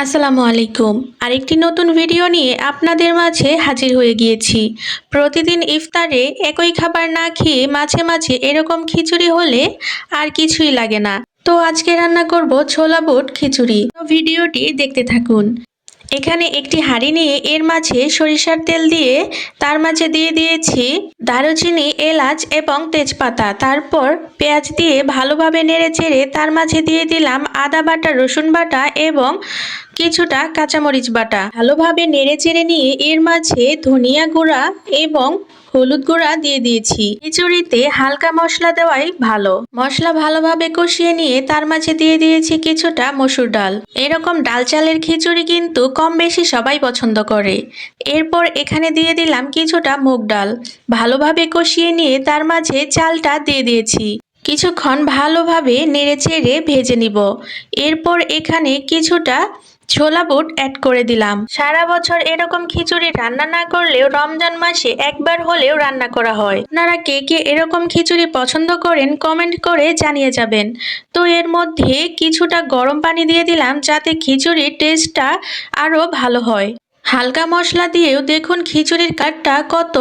আসসালামু আলাইকুম। আরেকটি নতুন ভিডিও নিয়ে আপনাদের মাঝে হাজির হয়ে গিয়েছি। প্রতিদিন ইফতারে একই খাবার না খেয়ে মাঝে মাঝে এরকম খিচুড়ি হলে আর কিছুই লাগে না। তো আজকে রান্না করব ছোলা বুট খিচুড়ি। তো ভিডিওটি দেখতে থাকুন। এখানে একটি হাঁড়ি নিয়ে এর মাঝে সরিষার তেল দিয়ে তার মাঝে দিয়ে দিয়েছি দারুচিনি, এলাচ এবং তেজপাতা। তারপর পেঁয়াজ দিয়ে ভালোভাবে নেড়েচেড়ে তার মাঝে দিয়ে দিলাম আদা বাটা, রসুন বাটা এবং কিছুটা কাঁচামরিচ বাটা। ভালোভাবে নেড়েচেড়ে নিয়ে এর মাঝে ধনিয়া গুঁড়া এবং হলুদ গুঁড়া দিয়ে দিয়েছি। খিচুড়িতে হালকা মশলা দেওয়াই ভালো। মশলা ভালোভাবে কষিয়ে নিয়ে তার মাঝে দিয়ে দিয়েছি কিছুটা মসুর ডাল। এরকম ডাল চালের খিচুড়ি কিন্তু কম বেশি সবাই পছন্দ করে। এরপর এখানে দিয়ে দিলাম কিছুটা মুগ ডাল। ভালোভাবে কষিয়ে নিয়ে তার মাঝে চালটা দিয়ে দিয়েছি। কিছুক্ষণ ভালোভাবে নেড়েচেড়ে ভেজে নিব। এরপর এখানে কিছুটা ছোলা বুট অ্যাড করে দিলাম। সারা বছর এরকম খিচুড়ি রান্না না করলেও রমজান মাসে একবার হলেও রান্না করা হয়। আপনারা কে কে এরকম খিচুড়ি পছন্দ করেন কমেন্ট করে জানিয়ে যাবেন। তো এর মধ্যে কিছুটা গরম পানি দিয়ে দিলাম যাতে খিচুড়ির টেস্টটা আরো ভালো হয়। হালকা মশলা দিয়েও দেখুন খিচুড়ির কালারটা কত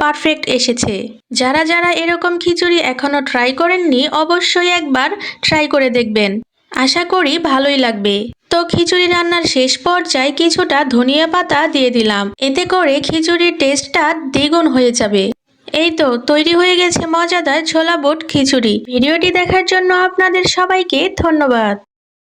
পারফেক্ট এসেছে। যারা যারা এরকম খিচুড়ি এখনো ট্রাই করেননি অবশ্যই একবার ট্রাই করে দেখবেন। আশা করি ভালোই লাগবে। তো খিচুড়ি রান্নার শেষ পর্যায়ে কিছুটা ধনিয়া পাতা দিয়ে দিলাম। এতে করে খিচুড়ির টেস্টটা দ্বিগুণ হয়ে যাবে। এই তো তৈরি হয়ে গেছে মজাদার ছোলা বুট খিচুড়ি। ভিডিওটি দেখার জন্য আপনাদের সবাইকে ধন্যবাদ।